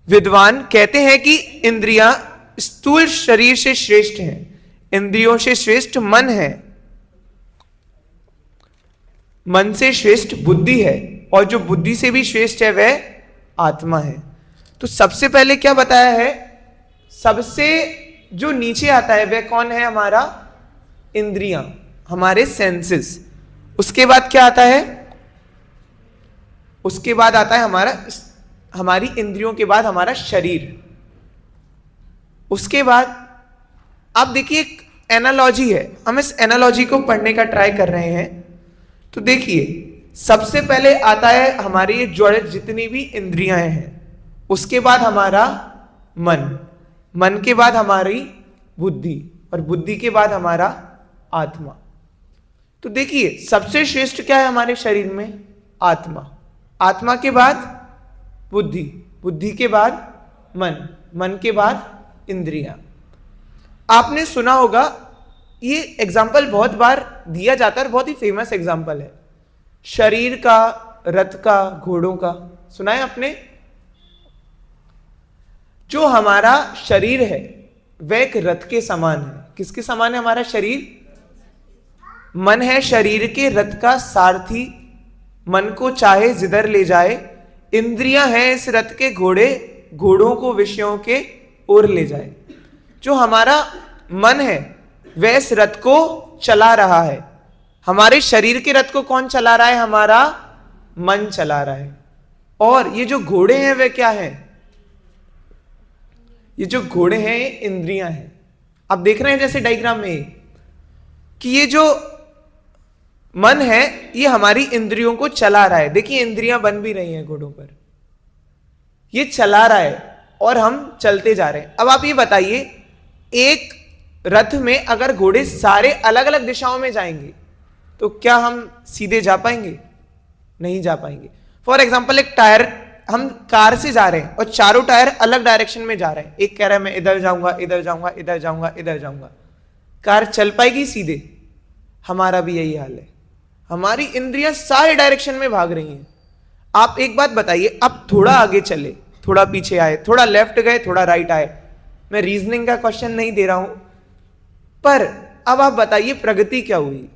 विद्वान कहते हैं कि इंद्रियां स्थूल शरीर से श्रेष्ठ हैं, इंद्रियों से श्रेष्ठ मन है, मन से श्रेष्ठ बुद्धि है, और जो बुद्धि से भी श्रेष्ठ है वह आत्मा है। तो सबसे पहले क्या बताया है, सबसे जो नीचे आता है वह कौन है, हमारा इंद्रियां, हमारे सेंसेस। उसके बाद क्या आता है, उसके बाद आता है हमारी इंद्रियों के बाद हमारा शरीर। उसके बाद आप देखिए एक एनालॉजी है, हम इस एनालॉजी को पढ़ने का ट्राई कर रहे हैं। तो देखिए सबसे पहले आता है हमारी जड़ जितनी भी इंद्रियां हैं, उसके बाद हमारा मन, मन के बाद हमारी बुद्धि, और बुद्धि के बाद हमारा आत्मा। तो देखिए सबसे श्रेष्ठ क्या है हमारे शरीर में, आत्मा, आत्मा के बाद बुद्धि, बुद्धि के बाद मन, मन के बाद इंद्रियां। आपने सुना होगा, ये एग्जाम्पल बहुत बार दिया जाता है, बहुत ही फेमस एग्जाम्पल है। शरीर का रथ का, घोड़ों का सुना है आपने? जो हमारा शरीर है वह एक रथ के समान है। किसके समान है हमारा शरीर? मन है शरीर के रथ का सारथी, मन को चाहे जिधर ले जाए। इंद्रियां हैं इस रथ के घोड़े, घोड़ों को विषयों के ओर ले जाए। जो हमारा मन है वह इस रथ को चला रहा है। हमारे शरीर के रथ को कौन चला रहा है? हमारा मन चला रहा है। और ये जो घोड़े हैं वे क्या हैं? ये जो घोड़े हैं इंद्रियां हैं। आप देख रहे हैं जैसे डायग्राम में कि ये जो मन है ये हमारी इंद्रियों को चला रहा है। देखिए इंद्रियां बन भी रही हैं घोड़ों पर, ये चला रहा है और हम चलते जा रहे हैं। अब आप ये बताइए, एक रथ में अगर घोड़े सारे अलग अलग दिशाओं में जाएंगे तो क्या हम सीधे जा पाएंगे? नहीं जा पाएंगे। फॉर एग्जाम्पल, एक टायर, हम कार से जा रहे हैं और चारों टायर अलग डायरेक्शन में जा रहे हैं। एक कह रहा है मैं इधर जाऊंगा, इधर जाऊंगा, इधर जाऊंगा, इधर जाऊंगा। कार चल पाएगी सीधे? हमारा भी यही हाल है। हमारी इंद्रियां सारे डायरेक्शन में भाग रही हैं। आप एक बात बताइए, अब थोड़ा आगे चले, थोड़ा पीछे आए, थोड़ा लेफ्ट गए, थोड़ा राइट आए। मैं रीजनिंग का क्वेश्चन नहीं दे रहा हूं, पर अब आप बताइए प्रगति क्या हुई?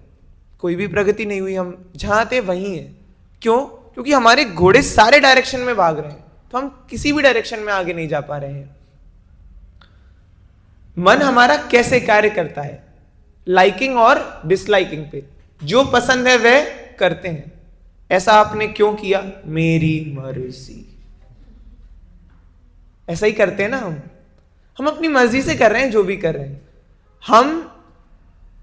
कोई भी प्रगति नहीं हुई। हम जहां थे वहीं हैं। क्यों? क्योंकि हमारे घोड़े सारे डायरेक्शन में भाग रहे हैं, तो हम किसी भी डायरेक्शन में आगे नहीं जा पा रहे हैं। मन हमारा कैसे कार्य करता है? लाइकिंग और डिसलाइकिंग पे। जो पसंद है वह करते हैं। ऐसा आपने क्यों किया? मेरी मर्जी। ऐसा ही करते हैं ना हम अपनी मर्जी से कर रहे हैं जो भी कर रहे हैं। हम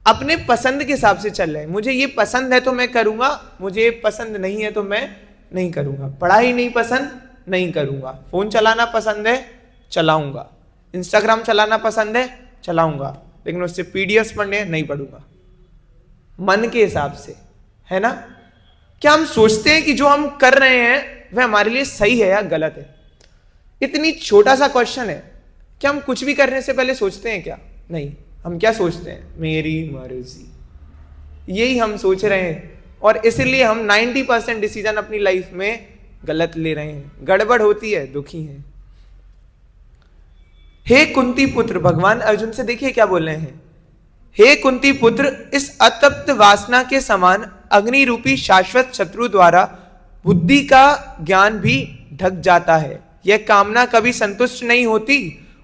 अपने पसंद के हिसाब से चल रहे हैं। मुझे ये पसंद है तो मैं करूंगा, मुझे ये पसंद नहीं है तो मैं नहीं करूंगा। पढ़ाई नहीं पसंद, नहीं करूंगा। फोन चलाना पसंद है, चलाऊंगा। इंस्टाग्राम चलाना पसंद है, चलाऊंगा, लेकिन उससे पीडीएफ पढ़ने नहीं पढ़ूंगा। मन के हिसाब से, है ना? क्या हम सोचते हैं कि जो हम कर रहे हैं वह हमारे लिए सही है या गलत है? इतनी छोटा सा क्वेश्चन है। क्या हम कुछ भी करने से पहले सोचते हैं क्या? नहीं। हम क्या सोचते हैं? मेरी मर्जी। यही हम सोच रहे हैं और इसलिए हम 90% डिसीजन अपनी लाइफ में गलत ले रहे हैं। गड़बड़ होती है, दुखी हैं। हे कुंती पुत्र, भगवान अर्जुन से देखिए क्या बोल रहे हैं। हे कुंती पुत्र, इस अतप्त वासना के समान अग्नि रूपी शाश्वत शत्रु द्वारा बुद्धि का ज्ञान भी ढक जाता है। यह कामना कभी संतुष्ट नहीं होती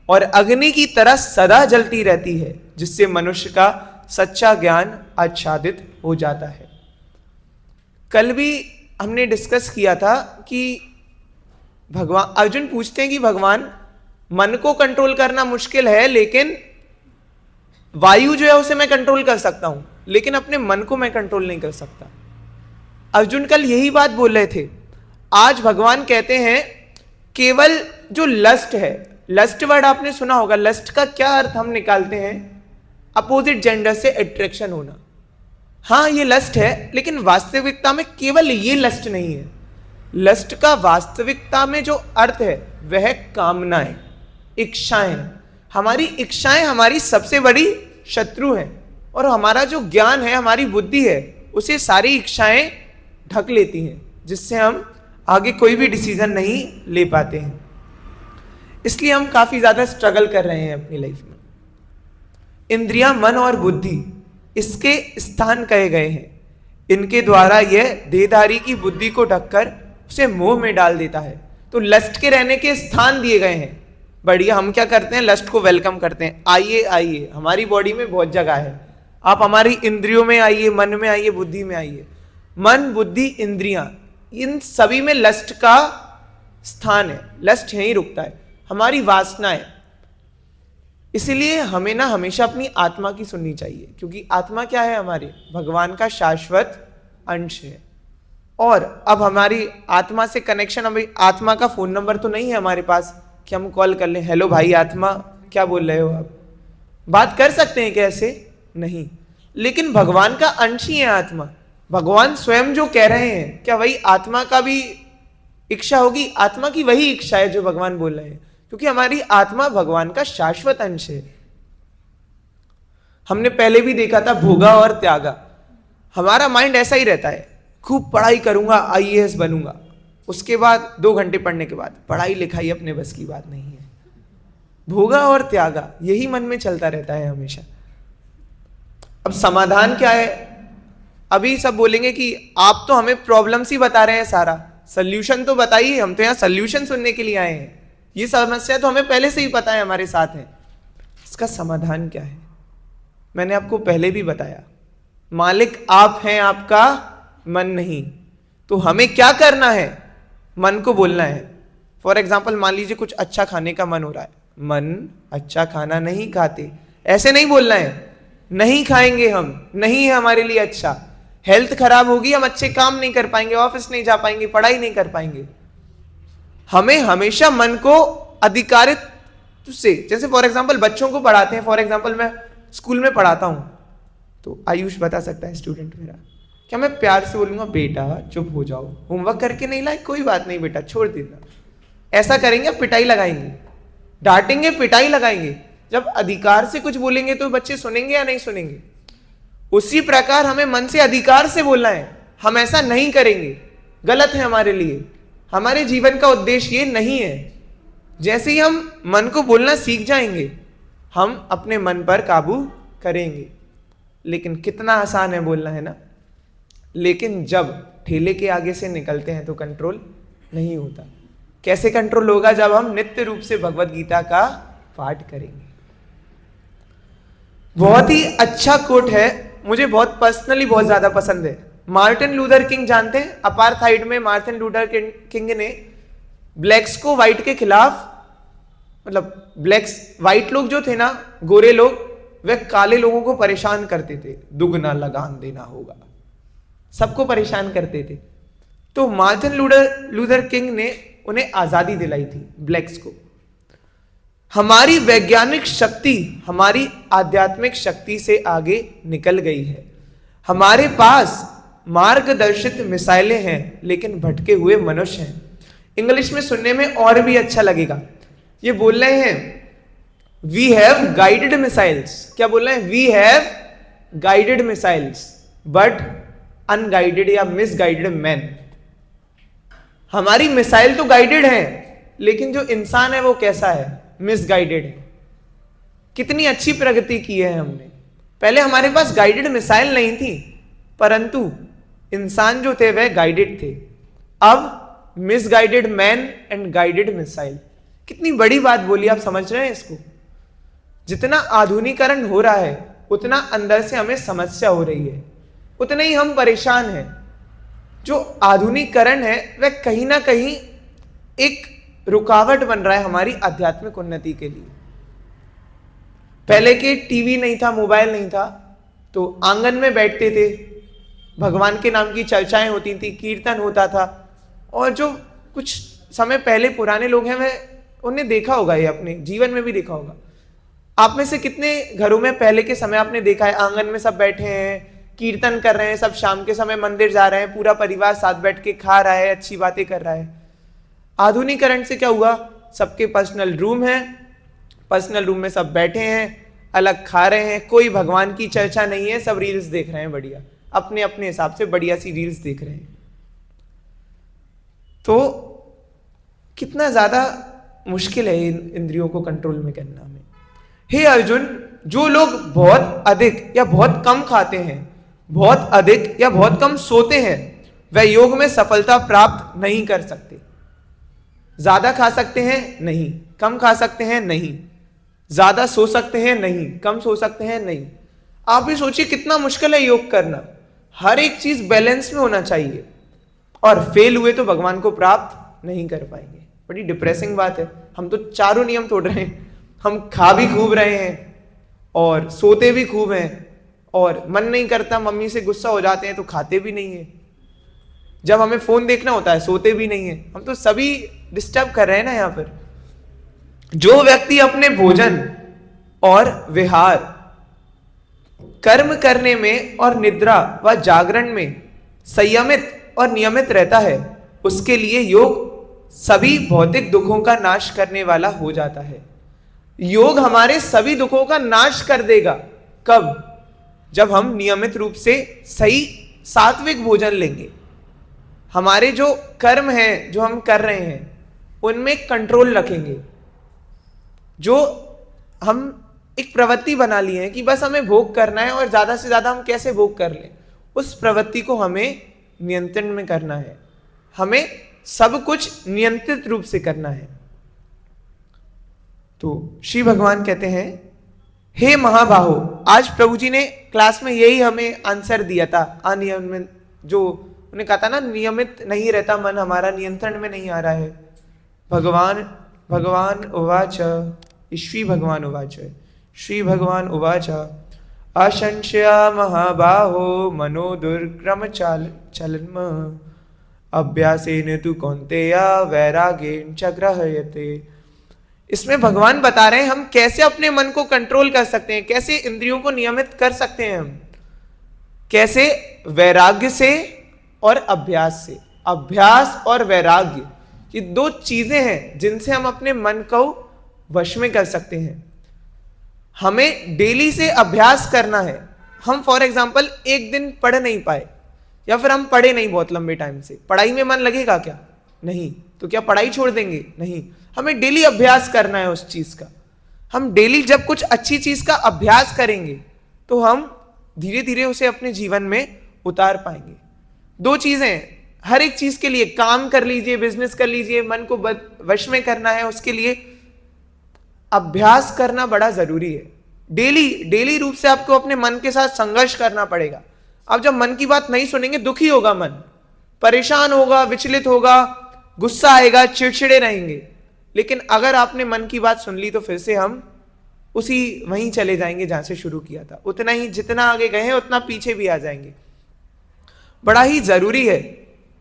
और अग्नि की तरह सदा जलती रहती है, जिससे मनुष्य का सच्चा ज्ञान आच्छादित हो जाता है। कल भी हमने डिस्कस किया था कि भगवान, अर्जुन पूछते हैं कि भगवान, मन को कंट्रोल करना मुश्किल है, लेकिन वायु जो है उसे मैं कंट्रोल कर सकता हूं, लेकिन अपने मन को मैं कंट्रोल नहीं कर सकता। अर्जुन कल यही बात बोल रहे थे। आज भगवान कहते हैं केवल जो लस्ट है, लस्ट वर्ड आपने सुना होगा। लस्ट का क्या अर्थ हम निकालते हैं? अपोजिट जेंडर से अट्रैक्शन होना। हाँ, ये लस्ट है, लेकिन वास्तविकता में केवल ये लस्ट नहीं है। लस्ट का वास्तविकता में जो अर्थ है वह कामनाएं, इच्छाएं। हमारी इच्छाएं हमारी सबसे बड़ी शत्रु हैं और हमारा जो ज्ञान है, हमारी बुद्धि है, उसे सारी इच्छाएं ढक लेती हैं, जिससे हम आगे कोई भी डिसीजन नहीं ले पाते हैं। इसलिए हम काफी ज्यादा स्ट्रगल कर रहे हैं अपनी लाइफ में। इंद्रियां, मन और बुद्धि इसके स्थान कहे गए हैं। इनके द्वारा यह देहधारी की बुद्धि को ढककर उसे मोह में डाल देता है। तो लस्ट के रहने के स्थान दिए गए हैं। बढ़िया, हम क्या करते हैं? लस्ट को वेलकम करते हैं। आइए आइए, हमारी बॉडी में बहुत जगह है। आप हमारी इंद्रियों में आइए, मन में आइए, बुद्धि में आइए। मन, बुद्धि, इंद्रियां, इन सभी में लस्ट का स्थान है। लस्ट यहीं रुकता है। हमारी वासनाएं। इसलिए हमें ना हमेशा अपनी आत्मा की सुननी चाहिए, क्योंकि आत्मा क्या है? हमारी भगवान का शाश्वत अंश है। और अब हमारी आत्मा से कनेक्शन, हमारी आत्मा का फोन नंबर तो नहीं है हमारे पास कि हम कॉल कर लें, हेलो भाई आत्मा, क्या बोल रहे हो आप? बात कर सकते हैं कैसे? नहीं। लेकिन भगवान का अंश ही है आत्मा। भगवान स्वयं जो कह रहे हैं, क्या वही आत्मा का भी इच्छा होगी? आत्मा की वही इच्छा है जो भगवान बोल रहे हैं, क्योंकि हमारी आत्मा भगवान का शाश्वत अंश है। हमने पहले भी देखा था भोगा और त्यागा। हमारा माइंड ऐसा ही रहता है, खूब पढ़ाई करूंगा, आईएएस बनूंगा, उसके बाद 2 घंटे पढ़ने के बाद पढ़ाई लिखाई अपने बस की बात नहीं है, भोगा और त्यागा, यही मन में चलता रहता है हमेशा। अब समाधान क्या है? अभी सब बोलेंगे कि आप तो हमें प्रॉब्लम्स ही बता रहे हैं, सारा सल्यूशन तो बताइए, हम तो यहाँ सल्यूशन सुनने के लिए आए हैं, ये समस्या तो हमें पहले से ही पता है, हमारे साथ है, इसका समाधान क्या है? मैंने आपको पहले भी बताया, मालिक आप हैं, आपका मन नहीं। तो हमें क्या करना है? मन को बोलना है। फॉर एग्जाम्पल, मान लीजिए कुछ अच्छा खाने का मन हो रहा है, मन अच्छा खाना नहीं खाते, ऐसे नहीं बोलना है, नहीं खाएंगे हम, नहीं है हमारे लिए अच्छा, हेल्थ खराब होगी, हम अच्छे काम नहीं कर पाएंगे, ऑफिस नहीं जा पाएंगे, पढ़ाई नहीं कर पाएंगे। हमें हमेशा मन को अधिकारित से, जैसे फॉर एग्जाम्पल बच्चों को पढ़ाते हैं, फॉर एग्जाम्पल मैं स्कूल में पढ़ाता हूं, तो आयुष बता सकता है स्टूडेंट मेरा, क्या मैं प्यार से बोलूंगा बेटा चुप हो जाओ, होमवर्क करके नहीं लाए, कोई बात नहीं बेटा छोड़ देना, ऐसा करेंगे? पिटाई लगाएंगे, डांटेंगे, पिटाई लगाएंगे। जब अधिकार से कुछ बोलेंगे तो बच्चे सुनेंगे या नहीं सुनेंगे? उसी प्रकार हमें मन से अधिकार से बोलना है, हम ऐसा नहीं करेंगे, गलत है हमारे लिए, हमारे जीवन का उद्देश्य ये नहीं है। जैसे ही हम मन को बोलना सीख जाएंगे, हम अपने मन पर काबू करेंगे। लेकिन कितना आसान है बोलना, है ना? लेकिन जब ठेले के आगे से निकलते हैं तो कंट्रोल नहीं होता। कैसे कंट्रोल होगा? जब हम नित्य रूप से भगवत गीता का पाठ करेंगे। बहुत ही अच्छा कोट है, मुझे बहुत पर्सनली बहुत ज्यादा पसंद है। मार्टिन लूथर किंग जानते हैं? अपार्थाइड में मार्टिन लूथर किंग ने ब्लैक्स को व्हाइट के खिलाफ, मतलब ब्लैक्स, व्हाइट लोग जो थे ना, गोरे लोग, वे काले लोगों को परेशान करते थे, दुगना लगान देना होगा, सबको परेशान करते थे। तो मार्टिन लूथर किंग ने उन्हें आजादी दिलाई थी, ब्लैक्स को। हमारी वैज्ञानिक शक्ति हमारी आध्यात्मिक शक्ति से आगे निकल गई है। हमारे पास मार्गदर्शित मिसाइलें हैं, लेकिन भटके हुए मनुष्य हैं। इंग्लिश में सुनने में और भी अच्छा लगेगा। ये बोल रहे हैं वी हैव गाइडेड मिसाइल्स। क्या बोल रहे हैं? We have guided missiles but unguided या मिसगाइडेड मैन। हमारी मिसाइल तो गाइडेड है, लेकिन जो इंसान है वो कैसा है? मिसगाइडेड है। कितनी अच्छी प्रगति की है हमने। पहले हमारे पास गाइडेड मिसाइल नहीं थी, परंतु इंसान जो थे वह गाइडेड थे। अब misguided man and guided missile. कितनी बड़ी बात बोली, आप समझ रहे हैं इसको? जितना आधुनिकीकरण हो रहा है, उतना अंदर से हमें समस्या हो रही है, उतने ही हम परेशान हैं। जो आधुनिकीकरण है वह कहीं ना कहीं एक रुकावट बन रहा है हमारी आध्यात्मिक उन्नति के लिए। पहले के टीवी नहीं था, मोबाइल नहीं था, तो आंगन में बैठते थे, भगवान के नाम की चर्चाएं होती थी, कीर्तन होता था। और जो कुछ समय पहले पुराने लोग हैं, वह उन्हें देखा होगा, ये अपने जीवन में भी देखा होगा। आप में से कितने घरों में पहले के समय आपने देखा है, आंगन में सब बैठे हैं, कीर्तन कर रहे हैं, सब शाम के समय मंदिर जा रहे हैं, पूरा परिवार साथ बैठ के खा रहा है, अच्छी बातें कर रहा है। आधुनिकीकरण से क्या हुआ? सबके पर्सनल रूम है, पर्सनल रूम में सब बैठे हैं, अलग खा रहे हैं, कोई भगवान की चर्चा नहीं है, सब रील्स देख रहे हैं, बढ़िया अपने अपने हिसाब से बढ़िया सी रील्स देख रहे हैं। तो कितना ज्यादा मुश्किल है इन इंद्रियों को कंट्रोल में करना में। हे अर्जुन, जो लोग बहुत अधिक या बहुत कम खाते हैं, बहुत अधिक या बहुत कम सोते हैं, वह योग में सफलता प्राप्त नहीं कर सकते। ज्यादा खा सकते हैं? नहीं। कम खा सकते हैं? नहीं। ज्यादा सो सकते हैं? नहीं। कम सो सकते हैं? नहीं। आप भी सोचिए कितना मुश्किल है योग करना। हर एक चीज बैलेंस में होना चाहिए, और फेल हुए तो भगवान को प्राप्त नहीं कर पाएंगे। बड़ी डिप्रेसिंग बात है। हम तो चारों नियम तोड़ रहे हैं, हम खा भी खूब रहे हैं और सोते भी खूब हैं, और मन नहीं करता, मम्मी से गुस्सा हो जाते हैं तो खाते भी नहीं है, जब हमें फोन देखना होता है सोते भी नहीं है। हम तो सभी डिस्टर्ब कर रहे हैं ना यहाँ पर। जो व्यक्ति अपने भोजन और विहार, कर्म करने में और निद्रा व जागरण में संयमित और नियमित रहता है, उसके लिए योग सभी भौतिक दुखों का नाश करने वाला हो जाता है। योग हमारे सभी दुखों का नाश कर देगा। कब? जब हम नियमित रूप से सही सात्विक भोजन लेंगे, हमारे जो कर्म हैं जो हम कर रहे हैं उनमें कंट्रोल रखेंगे। जो हम एक प्रवृत्ति बना ली है कि बस हमें भोग करना है और ज्यादा से ज्यादा हम कैसे भोग कर लें, उस प्रवृत्ति को हमें नियंत्रण में करना है। हमें सब कुछ नियंत्रित रूप से करना है। तो श्री भगवान कहते हैं, हे महाबाहो, आज प्रभु जी ने क्लास में यही हमें आंसर दिया था। अनियमित, जो उन्हें कहा था ना, नियमित नहीं रहता मन हमारा, नियंत्रण में नहीं आ रहा है। भगवान उवाच, श्री भगवान उवाच, श्री भगवान उवाच, अशंशया महाबाहो मनो दुर्क्रम चलन्म अभ्यासेन तु कौन्तेया वैरागेण च गृह्यते। इसमें भगवान बता रहे हैं हम कैसे अपने मन को कंट्रोल कर सकते हैं, कैसे इंद्रियों को नियमित कर सकते हैं हम, कैसे वैराग्य से और अभ्यास से। अभ्यास और वैराग्य ये दो चीजें हैं जिनसे हम अपने मन को वश में कर सकते हैं। हमें डेली से अभ्यास करना है। हम फॉर एग्जाम्पल एक दिन पढ़ नहीं पाए या फिर हम पढ़े नहीं बहुत लंबे टाइम से, पढ़ाई में मन लगेगा क्या? नहीं। तो क्या पढ़ाई छोड़ देंगे? नहीं। हमें डेली अभ्यास करना है उस चीज का। हम डेली जब कुछ अच्छी चीज का अभ्यास करेंगे तो हम धीरे धीरे उसे अपने जीवन में उतार पाएंगे। दो चीजें, हर एक चीज के लिए, काम कर लीजिए, बिजनेस कर लीजिए, मन को वश में करना है, उसके लिए अभ्यास करना बड़ा जरूरी है। डेली रूप से आपको अपने मन के साथ संघर्ष करना पड़ेगा। आप जब मन की बात नहीं सुनेंगे, दुखी होगा मन, परेशान होगा, विचलित होगा, गुस्सा आएगा, चिड़चिड़े रहेंगे। लेकिन अगर आपने मन की बात सुन ली तो फिर से हम उसी वहीं चले जाएंगे जहां से शुरू किया था। उतना ही जितना आगे गए हैं उतना पीछे भी आ जाएंगे। बड़ा ही जरूरी है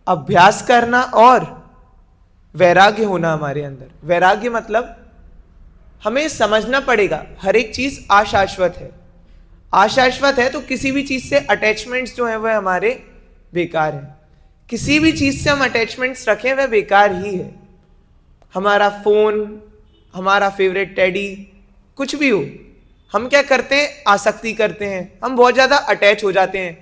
अभ्यास करना और वैराग्य होना हमारे अंदर। वैराग्य मतलब हमें समझना पड़ेगा हर एक चीज अशाश्वत है। अशाश्वत है तो किसी भी चीज से अटैचमेंट्स जो है वह हमारे बेकार है। किसी भी चीज से हम अटैचमेंट्स रखें वह बेकार ही है। हमारा फोन, हमारा फेवरेट टेडी, कुछ भी हो, हम क्या करते हैं? आसक्ति करते हैं। हम बहुत ज्यादा अटैच हो जाते हैं।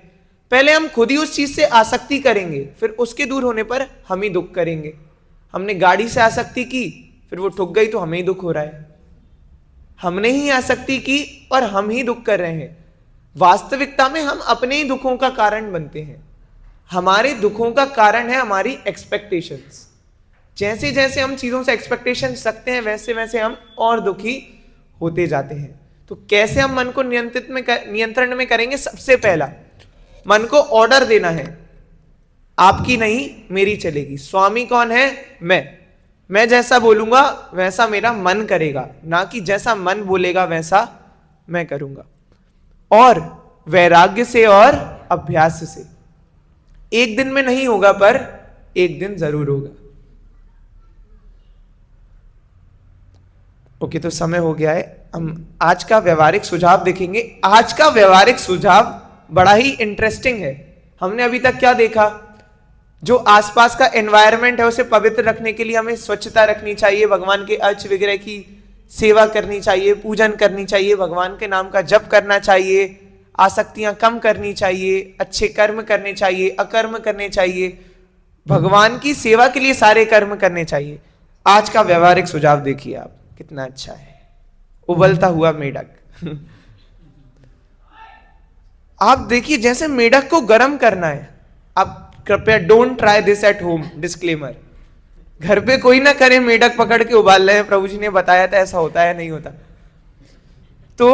पहले हम खुद ही उस चीज से आसक्ति करेंगे, फिर उसके दूर होने पर हम ही दुख करेंगे। हमने गाड़ी से आसक्ति की, फिर वो ठुक गई तो हमें ही दुख हो रहा है। हमने ही आसक्ति की और हम ही दुख कर रहे हैं। वास्तविकता में हम अपने ही दुखों का कारण बनते हैं। हमारे दुखों का कारण है हमारी एक्सपेक्टेशंस। जैसे जैसे हम चीजों से एक्सपेक्टेशंस रखते हैं वैसे वैसे हम और दुखी होते जाते हैं। तो कैसे हम मन को नियंत्रण में करेंगे? सबसे पहला, मन को ऑर्डर देना है, आपकी नहीं मेरी चलेगी। स्वामी कौन है? मैं जैसा बोलूंगा वैसा मेरा मन करेगा, ना कि जैसा मन बोलेगा वैसा मैं करूंगा। और वैराग्य से और अभ्यास से। एक दिन में नहीं होगा पर एक दिन जरूर होगा। ओके, तो समय हो गया है। हम आज का व्यवहारिक सुझाव देखेंगे। आज का व्यवहारिक सुझाव बड़ा ही इंटरेस्टिंग है। हमने अभी तक क्या देखा? जो आसपास का एनवायरनमेंट है उसे पवित्र रखने के लिए हमें स्वच्छता रखनी चाहिए, भगवान के अर्च विग्रह की सेवा करनी चाहिए, पूजन करनी चाहिए, भगवान के नाम का जप करना चाहिए, आसक्तियां कम करनी चाहिए, अच्छे कर्म करने चाहिए, अकर्म करने चाहिए, भगवान की सेवा के लिए सारे कर्म करने चाहिए। आज का व्यवहारिक सुझाव देखिए आप, कितना अच्छा है। उबलता हुआ मेढक आप देखिए, जैसे मेढक को गर्म करना है। आप कृपया don't try this at home, disclaimer. घर पे कोई ना करे, मेढक पकड़ के उबाल रहे हैं। प्रभु जी ने बताया था ऐसा होता है, नहीं होता। तो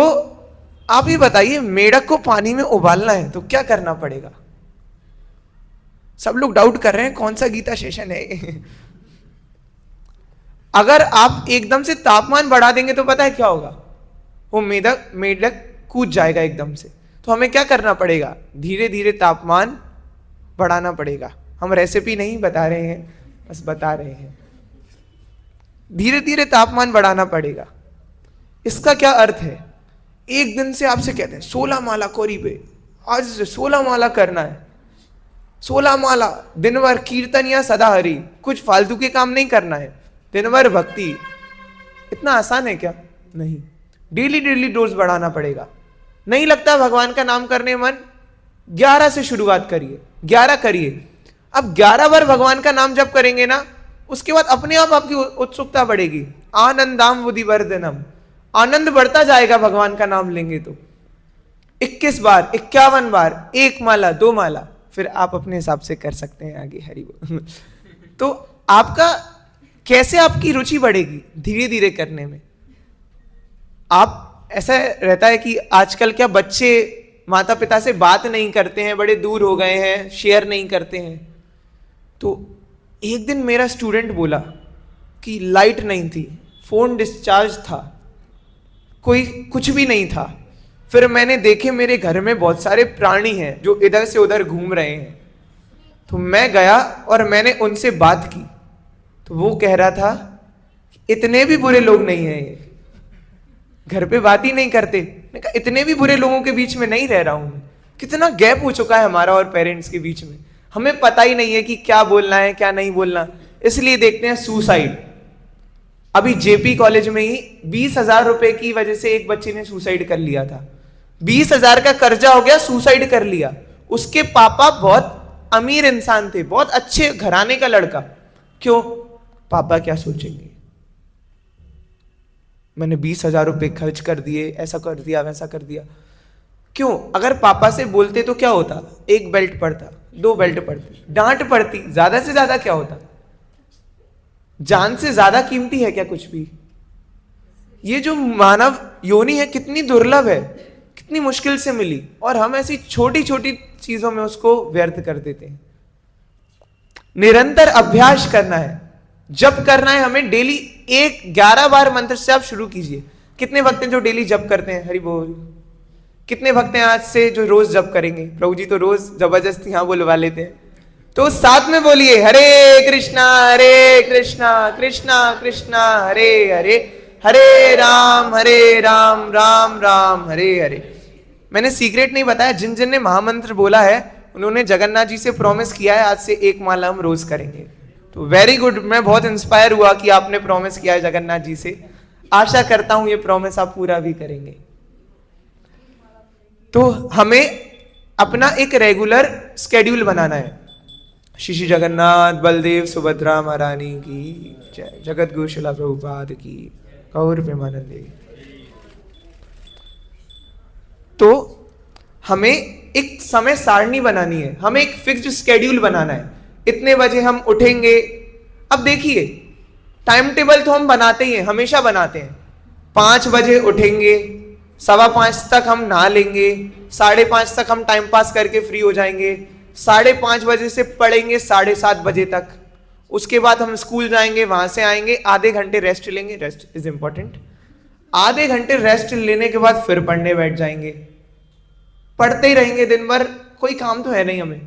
आप ही बताइए, मेढक को पानी में उबालना है तो क्या करना पड़ेगा? सब लोग डाउट कर रहे हैं कौन सा गीता सेशन है। अगर आप एकदम से तापमान बढ़ा देंगे तो पता है क्या होगा? वो मेढक कूद जाएगा एकदम से। तो हमें क्या करना पड़ेगा? धीरे धीरे तापमान बढ़ाना पड़ेगा। हम रेसिपी नहीं बता रहे हैं, बस बता रहे हैं। धीरे धीरे तापमान बढ़ाना पड़ेगा। इसका क्या अर्थ है? एक दिन से आपसे कहते हैं 16 माला कोरी पे, आज 16 माला करना है। 16 माला, दिन भर कीर्तन या सदा हरि, कुछ फालतू के काम नहीं करना है, दिन भर भक्ति। इतना आसान है क्या? नहीं। डेली डेली डोज बढ़ाना पड़ेगा। नहीं लगता भगवान का नाम करने मन? 11 से शुरुआत करिए, 11 करिए। अब 11 बार भगवान का नाम जप करेंगे ना, उसके बाद अपने आप आपकी उत्सुकता बढ़ेगी। आनंदाम बुद्धिवर्धनम, आनंद बढ़ता जाएगा भगवान का नाम लेंगे तो। 21 बार, 51 बार, 1 माला, 2 माला, फिर आप अपने हिसाब से कर सकते हैं आगे। हरि बोल। तो आपका कैसे आपकी रुचि बढ़ेगी धीरे धीरे करने में। आप ऐसा रहता है कि आजकल क्या बच्चे माता पिता से बात नहीं करते हैं, बड़े दूर हो गए हैं, शेयर नहीं करते हैं। तो एक दिन मेरा स्टूडेंट बोला कि लाइट नहीं थी, फोन डिस्चार्ज था, कोई कुछ भी नहीं था। फिर मैंने देखे मेरे घर में बहुत सारे प्राणी हैं जो इधर से उधर घूम रहे हैं। तो मैं गया और मैंने उनसे बात की। तो वो कह रहा था इतने भी बुरे लोग नहीं हैं ये, घर पे बात ही नहीं करते। मैंने कहा इतने भी बुरे लोगों के बीच में नहीं रह रहा हूं मैं। कितना गैप हो चुका है हमारा और पेरेंट्स के बीच में, हमें पता ही नहीं है कि क्या बोलना है क्या नहीं बोलना। इसलिए देखते हैं सुसाइड। अभी जेपी कॉलेज में ही 20,000 रुपए की वजह से एक बच्चे ने सुसाइड कर लिया था। 20,000 का कर्जा हो गया, सुसाइड कर लिया। उसके पापा बहुत अमीर इंसान थे, बहुत अच्छे घराने का लड़का। क्यों? पापा क्या सोचेंगे, मैंने 20,000 रुपए खर्च कर दिए, ऐसा कर दिया वैसा कर दिया। क्यों? अगर पापा से बोलते तो क्या होता, 1 बेल्ट पड़ता, 2 बेल्ट पड़ती, डांट पड़ती, ज्यादा से ज्यादा क्या होता। जान से ज्यादा कीमती है क्या कुछ भी? ये जो मानव योनि है कितनी दुर्लभ है, कितनी मुश्किल से मिली, और हम ऐसी छोटी छोटी चीजों में उसको व्यर्थ कर देते हैं। निरंतर अभ्यास करना है, जप करना है हमें डेली। 11 बार मंत्र से आप शुरू कीजिए। कितने भक्त हैं जो डेली जप करते हैं? हरि बोल। कितने भक्त हैं आज से जो रोज जप करेंगे? प्रभु जी तो रोज जबरदस्ती यहां बुलवा लेते हैं। तो साथ में बोलिए हरे कृष्णा कृष्णा कृष्णा हरे हरे, हरे राम राम राम हरे हरे। मैंने सीक्रेट नहीं बताया, जिन जिन ने महामंत्र बोला है उन्होंने जगन्नाथ जी से प्रॉमिस किया है आज से 1 माला हम रोज करेंगे। तो वेरी गुड, मैं बहुत इंस्पायर हुआ कि आपने प्रॉमिस किया है जगन्नाथ जी से। आशा करता हूं ये प्रॉमिस आप पूरा भी करेंगे। तो हमें अपना एक रेगुलर स्केड्यूल बनाना है। श्री जगन्नाथ बलदेव सुभद्रा महारानी की जय, जगत गुरु शिला प्रभुपाद की गौर प्रेमानंदे। तो हमें एक समय सारणी बनानी है, हमें एक फिक्स्ड स्केड्यूल बनाना है। इतने बजे हम उठेंगे। अब देखिए टाइम टेबल तो हम बनाते ही हैं, हमेशा बनाते हैं। 5 बजे उठेंगे, 5:15 तक हम नहा लेंगे, 5:30 तक हम टाइम पास करके फ्री हो जाएंगे, 5:30 बजे से पढ़ेंगे 7:30 बजे तक। उसके बाद हम स्कूल जाएंगे, वहां से आएंगे, आधे घंटे रेस्ट लेंगे, रेस्ट इज इंपॉर्टेंट। आधे घंटे रेस्ट लेने के बाद फिर पढ़ने बैठ जाएंगे। पढ़ते ही रहेंगे दिन भर, कोई काम तो है नहीं हमें,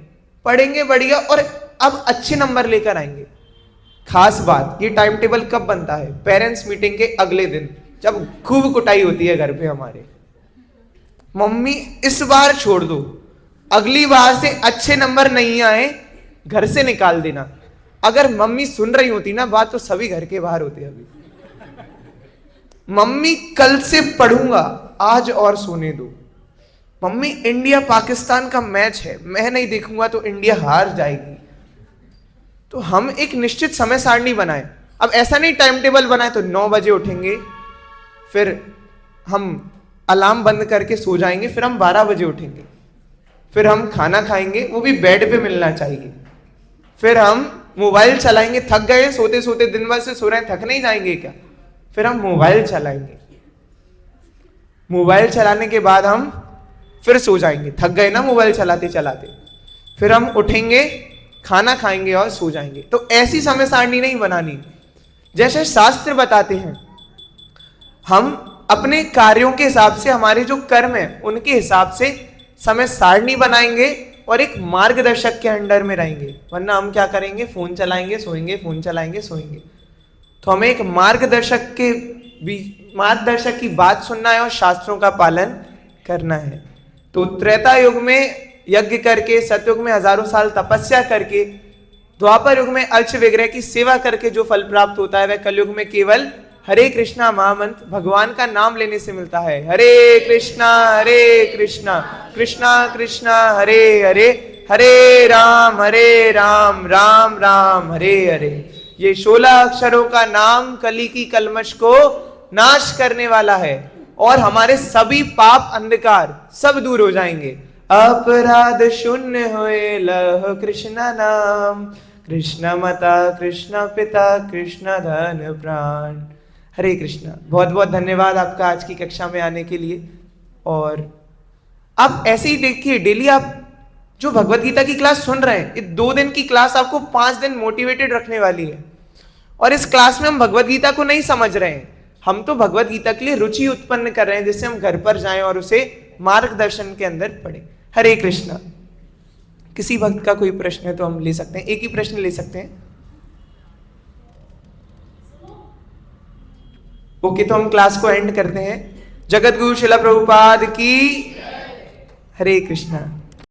पढ़ेंगे बढ़िया और अब अच्छे नंबर लेकर आएंगे। खास बात, ये टाइम टेबल कब बनता है? पेरेंट्स मीटिंग के अगले दिन, जब खूब कुटाई होती है घर पे हमारे। मम्मी इस बार छोड़ दो, अगली बार से अच्छे नंबर नहीं आए घर से निकाल देना। अगर मम्मी सुन रही होती ना बात तो सभी घर के बाहर होते अभी। मम्मी कल से पढ़ूंगा, आज और सोने दो। मम्मी इंडिया पाकिस्तान का मैच है, मैं नहीं देखूंगा तो इंडिया हार जाएगी। तो हम एक निश्चित समय सारणी बनाएं। अब ऐसा नहीं टाइम टेबल बनाए तो 9 बजे उठेंगे, फिर हम अलार्म बंद करके सो जाएंगे, फिर हम 12 बजे उठेंगे, फिर हम खाना खाएंगे, वो भी बेड पे मिलना चाहिए, फिर हम मोबाइल चलाएंगे। थक गए सोते सोते, दिन भर से सो रहे हैं, थक नहीं जाएंगे क्या? फिर हम मोबाइल चलाएंगे, मोबाइल चलाने के बाद हम फिर सो जाएंगे, थक गए ना मोबाइल चलाते चलाते। फिर हम उठेंगे, खाना खाएंगे और सो जाएंगे। तो ऐसी समय सारणी नहीं बनानी। जैसे शास्त्र बताते हैं, हम अपने कार्यों के हिसाब से, हमारे जो कर्म है उनके हिसाब से समय सारणी बनाएंगे और एक मार्गदर्शक के अंडर में रहेंगे। वरना हम क्या करेंगे? फोन चलाएंगे, सोएंगे, फोन चलाएंगे, सोएंगे। तो हमें एक मार्गदर्शक की बात सुनना है और शास्त्रों का पालन करना है। तो त्रेता युग में यज्ञ करके, सतयुग में हजारों साल तपस्या करके, द्वापर युग में अर्च विग्रह की सेवा करके जो फल प्राप्त होता है वह कलयुग में केवल हरे कृष्णा महामंत्र भगवान का नाम लेने से मिलता है। हरे कृष्णा कृष्णा कृष्णा हरे हरे, हरे राम राम राम हरे हरे। ये 16 अक्षरों का नाम कली की कलमश को नाश करने वाला है और हमारे सभी पाप अंधकार सब दूर हो जाएंगे। अपराध शून्य होए लह कृष्ण नाम, कृष्ण माता कृष्ण पिता कृष्ण धन प्राण। हरे कृष्णा। बहुत बहुत धन्यवाद आपका आज की कक्षा में आने के लिए। और आप ऐसे ही देखिए, डेली आप जो भगवत गीता की क्लास सुन रहे हैं, ये 2 दिन की क्लास आपको 5 दिन मोटिवेटेड रखने वाली है। और इस क्लास में हम भगवत गीता को नहीं समझ रहे हैं, हम तो भगवत गीता के लिए रुचि उत्पन्न कर रहे हैं, जिससे हम घर पर जाएं और उसे मार्गदर्शन के अंदर पढ़ें। हरे कृष्णा। किसी भक्त का कोई प्रश्न है तो हम ले सकते हैं, एक ही प्रश्न ले सकते हैं। ओके, तो हम क्लास को एंड करते हैं। जगत गुरु शिला प्रभुपाद की। हरे कृष्णा।